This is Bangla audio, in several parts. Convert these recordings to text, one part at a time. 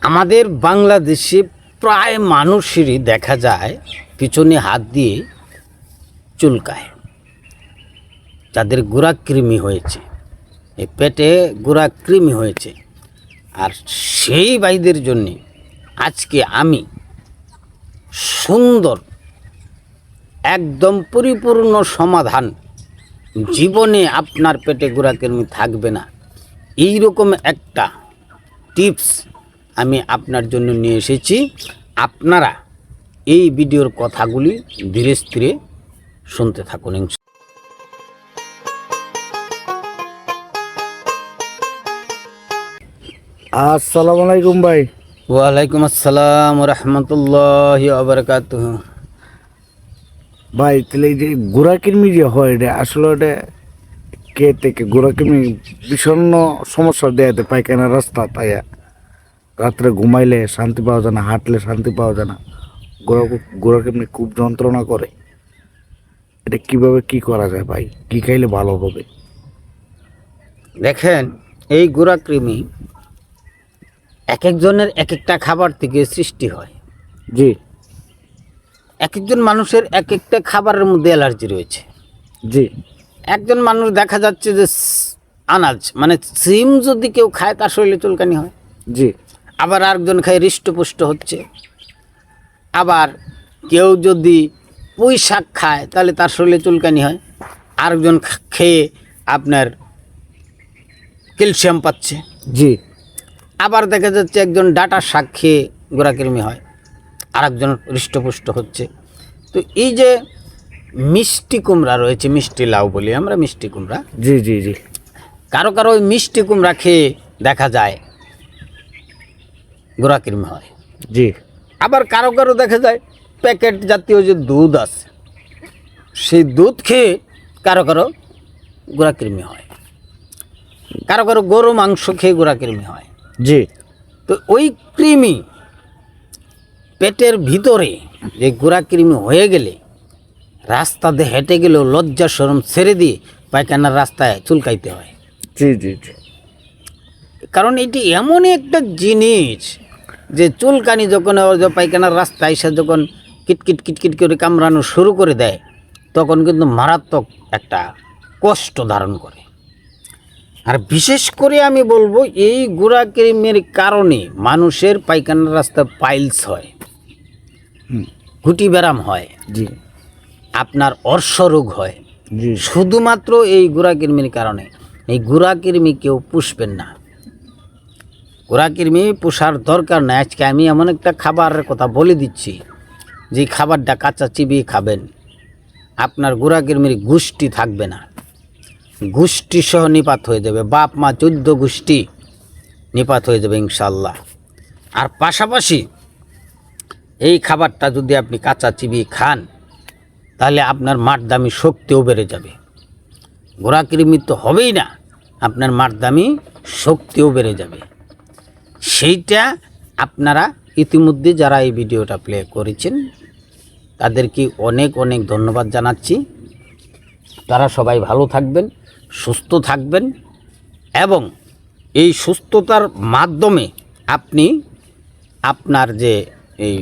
আমাদের বাংলাদেশে প্রায় মানুষেরই দেখা যায় পিছনে হাত দিয়ে চুলকায়, যাদের গুড়াকৃমি হয়েছে, এই পেটে গুড়াকৃমি হয়েছে। আর সেই ভাইদের জন্যে আজকে আমি সুন্দর একদম পরিপূর্ণ সমাধান, জীবনে আপনার পেটে গুড়াকৃমি থাকবে না, এই রকম একটা টিপস আমি আপনার জন্য নিয়ে এসেছি। আপনারা এই ভিডিওর কথাগুলি ধীরে স্থিরে শুনতে থাকুন। আসসালামু আলাইকুম ভাই। ওয়ালাইকুম আসসালাম রহমতুল্লাহি ওয়া বারাকাতুহু। ভাই তাহলে এই যে গোড়াকৃমি যে হয় এটা আসলে এটা কে থেকে গোড়াকৃমি বিষণ্ণ সমস্যা দেয়াতে পায়খানা রাস্তা তাই রাত্রে ঘুমাইলে শান্তি পাওয়া যায় না, হাঁটলে শান্তি পাওয়া যায় না, গোড়াকৃমি খুব যন্ত্রণা করে। এটা কিভাবে কি করা যায় ভাই, কি খাইলে ভালো হবে? দেখেন, এই গুড়াকৃমি এক একজনের এক একটা খাবার থেকে সৃষ্টি হয়। জি এক একজন মানুষের এক একটা খাবারের মধ্যে অ্যালার্জি রয়েছে। জি একজন মানুষ দেখা যাচ্ছে যে আনাজ মানে সিম যদি কেউ খায় তার শরীরে চুলকানি হয়, জি আবার আরেকজন খায় হৃষ্টপুষ্ট হচ্ছে। আবার কেউ যদি পুঁই শাক খায় তাহলে তার শরীরে চুলকানি হয়, আরেকজন খেয়ে আপনার ক্যালসিয়াম পাচ্ছে। জি আবার দেখা যাচ্ছে একজন ডাঁটা শাক খেয়ে গোড়াকৃমি হয়, আরেকজন হৃষ্টপুষ্ট হচ্ছে। তো এই যে মিষ্টি কুমড়া রয়েছে, মিষ্টি লাউ বলি আমরা, মিষ্টি কুমড়া, জি জি জি কারো কারো ওই মিষ্টি কুমড়া খেয়ে দেখা যায় গোড়াকৃমি হয়। জি আবার কারো কারো দেখা যায় প্যাকেট জাতীয় যে দুধ আছে সেই দুধ খেয়ে কারো কারো গোড়াকৃমি হয়, কারো কারো গরু মাংস খেয়ে গোড়াকৃমি হয়। জি তো ওই কৃমি পেটের ভিতরে যে গোড়াকৃমি হয়ে গেলে রাস্তা দিয়ে হেঁটে গেলেও লজ্জা শরম ছেড়ে দিয়ে পায়খানার রাস্তায় চুলকাইতে হয়। জি জি জি কারণ এটি এমনই একটা জিনিস যে চুলকানি যখন পায়খানার রাস্তায় এসে যখন কিটকিট কিটকিট করে কামড়ানো শুরু করে দেয় তখন কিন্তু মারাত্মক একটা কষ্ট ধারণ করে। আর বিশেষ করে আমি বলবো এই গোড়াকৃমির কারণে মানুষের পায়খানার রাস্তায় পাইলস হয়, গুটি ব্যারাম হয়, জি আপনার অর্শ রোগ হয়, জি শুধুমাত্র এই গোড়াকৃমির কারণে। এই গোড়াকৃমি কেউ পুষবেন না, গোড়াকৃমি পোষার দরকার নাই। আজকে আমি এমন একটা খাবারের কথা বলে দিচ্ছি যে খাবারটা কাঁচা চিবিয়ে খাবেন, আপনার গোড়াকৃমির গোষ্ঠী থাকবে না, গোষ্ঠী সহ নিপাত হয়ে যাবে, বাপ মা 14 গোষ্ঠী নিপাত হয়ে যাবে ইনশাল্লাহ। আর পাশাপাশি এই খাবারটা যদি আপনি কাঁচা চিবিয়ে খান তাহলে আপনার মারদামি শক্তিও বেড়ে যাবে। গোড়াকৃমি তো হবেই না, আপনার মারদামি শক্তিও বেড়ে যাবে। সেইটা আপনারা ইতিমধ্যে যারা এই ভিডিওটা প্লে করেছেন তাদেরকে অনেক অনেক ধন্যবাদ জানাচ্ছি। তারা সবাই ভালো থাকবেন, সুস্থ থাকবেন এবং এই সুস্থতার মাধ্যমে আপনি আপনার যে এই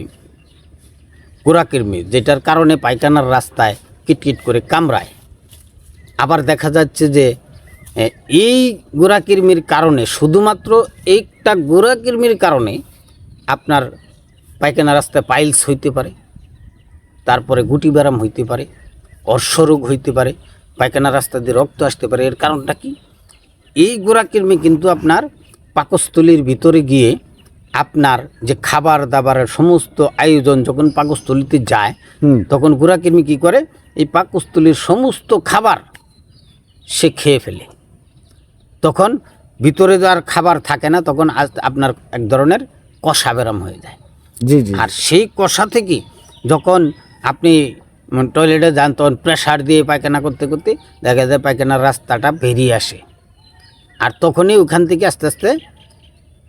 গোড়াকৃমি যেটার কারণে পায়খানার রাস্তায় কিটকিট করে কামড়ায়, আবার দেখা যাচ্ছে যে এই গোড়াকৃমির কারণে শুধুমাত্র একটা গোড়াকৃমির কারণে আপনার পায়খানা রাস্তায় পাইলস হইতে পারে, তারপরে গুটি ব্যারাম হইতে পারে, অর্শরোগ হইতে পারে, পায়খানা রাস্তা দিয়ে রক্ত আসতে পারে। এর কারণটা কি? এই গোড়াকৃমি কিন্তু আপনার পাকস্থলীর ভিতরে গিয়ে আপনার যে খাবার দাবারের সমস্ত আয়োজন যখন পাকস্থলীতে যায় তখন গোড়াকৃমি কী করে, এই পাকস্থলীর সমস্ত খাবার সে খেয়ে ফেলে। তখন ভিতরে আর খাবার থাকে না, তখন আপনার এক ধরনের কষা ব্যারাম হয়ে যায়। জি জি আর সেই কষা থেকে যখন আপনি টয়লেটে যান তখন প্রেসার দিয়ে পায়খানা করতে করতে দেখা যায় পায়খানার রাস্তাটা বেরিয়ে আসে, আর তখনই ওখান থেকে আস্তে আস্তে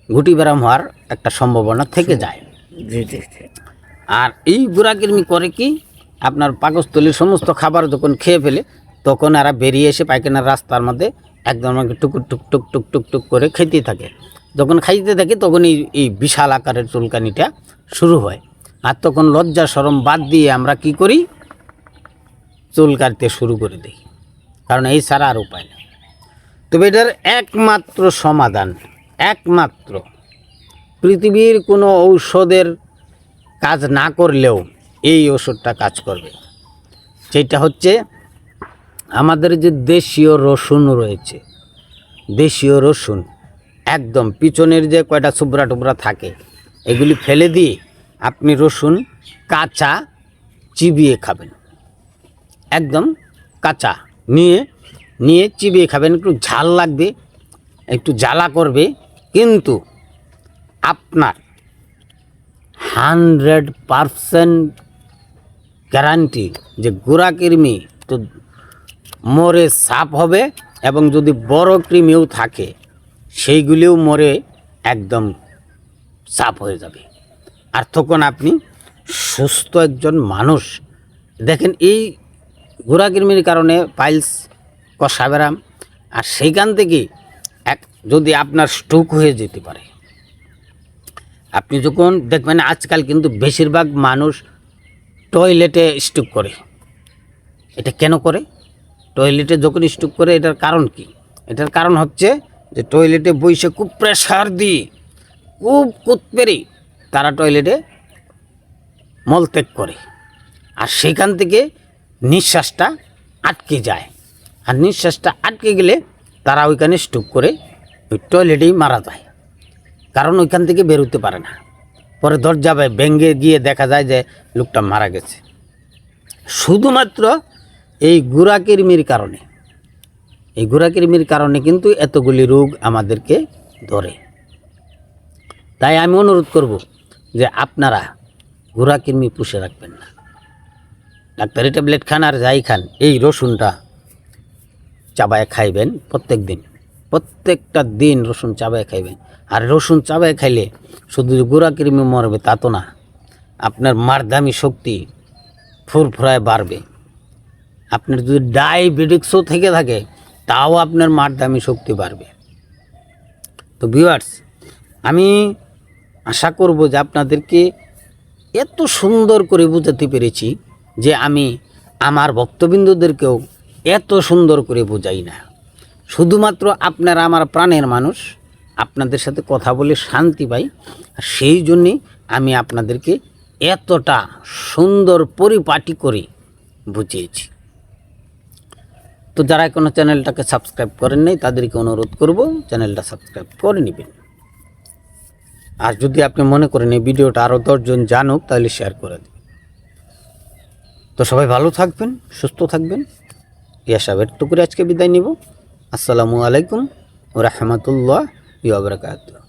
গুটি ব্যারাম হওয়ার একটা সম্ভাবনা থেকে যায়। জি জি জি আর এই গোড়াকৃমি করে কি, আপনার পাকস্থলীর সমস্ত খাবার যখন খেয়ে ফেলে তখন এরা বেরিয়ে এসে পায়খানার রাস্তার মধ্যে একদম টুকুর টুক টুক টুক টুক টুক করে খেতেই থাকে। যখন খাইতে থাকি তখন এই বিশাল আকারের চুলকানিটা শুরু হয়। আর তখন লজ্জা শরম বাদ দিয়ে আমরা কি করি, চুল কাটতে শুরু করে দিই, কারণ এই ছাড়া আর উপায় নেই। তবে এটার একমাত্র সমাধান, একমাত্র পৃথিবীর কোনো ঔষধের কাজ না করলেও এই ওষুধটা কাজ করবে। সেটা হচ্ছে আমাদের যে দেশীয় রসুন রয়েছে, দেশীয় রসুন একদম পিছনের যে কয়টা চুবড়া টুবরা থাকে এগুলি ফেলে দিয়ে আপনি রসুন কাঁচা চিবিয়ে খাবেন, একদম কাঁচা নিয়ে চিবিয়ে খাবেন। একটু ঝাল লাগবে, একটু জ্বালা করবে, কিন্তু আপনার 100% গ্যারান্টি যে গোড়া কৃমি তো মরে সাফ হবে, এবং যদি বড় কৃমিও থাকে সেইগুলিও মরে একদম সাফ হয়ে যাবে। আর তখন আপনি সুস্থ একজন মানুষ। দেখেন এই গোড়া কৃমির কারণে পাইলস, কষাবেরাম, আর সেইখান থেকে যদি আপনার স্ট্রোক হয়ে যেতে পারে। আপনি যখন দেখবেন আজকাল কিন্তু বেশিরভাগ মানুষ টয়লেটে স্ট্রোক করে। এটা কেন করে? টয়লেটে যখন স্ট্রোক করে এটার কারণ কি? এটার কারণ হচ্ছে যে টয়লেটে বসে খুব প্রেশার দিয়ে খুব কুৎপেরে তারা টয়লেটে মলত্যাগ করে, আর সেখান থেকে নিঃশ্বাসটা আটকে যায়। আর নিঃশ্বাসটা আটকে গেলে তারা ওইখানে স্ট্রোক করে ওই টয়লেটেই মারা যায়, কারণ ওইখান থেকে বেরোতে পারে না। পরে দরজা ভেঙে গিয়ে দেখা যায় যে লোকটা মারা গেছে, শুধুমাত্র এই গোড়া কৃমির কারণে। এই গোড়া কৃমির কারণে কিন্তু এতগুলি রোগ আমাদেরকে ধরে। তাই আমি অনুরোধ করব যে আপনারা গোড়া কৃমি পুষে রাখবেন না। ডাক্তারি ট্যাবলেট খান আর যাই খান, এই রসুনটা চাবায় খাইবেন প্রত্যেকটা দিন রসুন চাবায় খাইবেন। আর রসুন চাবায় খাইলে শুধু গোড়া কৃমি মরবে তা তো না, আপনার মারদামি শক্তি ফুরফুরায় বাড়বে। আপনার যদি ডায়াবেটিক্সও থেকে থাকে তাও আপনার মারদামি শক্তি বাড়বে। তো ভিউয়ার্স, আমি আশা করব যে আপনাদেরকে এত সুন্দর করে বোঝাতে পেরেছি যে আমি আমার ভক্তবৃন্দদেরকেও এত সুন্দর করে বোঝাই না। শুধুমাত্র আপনারা আমার প্রাণের মানুষ, আপনাদের সাথে কথা বলে শান্তি পাই, আর সেই জন্যে আমি আপনাদেরকে এতটা সুন্দর পরিপাটি করে বুঝিয়েছি। তো যারা এখনো চ্যানেলটাকে সাবস্ক্রাইব করেন নাই তাদেরকে অনুরোধ করব চ্যানেলটা সাবস্ক্রাইব করে নেবেন। আর যদি আপনি মনে করেন এই ভিডিওটা আরও 10 জন জানুক তাহলে শেয়ার করে দিন। তো সবাই ভালো থাকবেন, সুস্থ থাকবেন, এই আশা ব্যক্ত করে আজকে বিদায় নিব। আসসালামু আলাইকুম ওয়া রাহমাতুল্লাহি ওয়া বারাকাতুহু।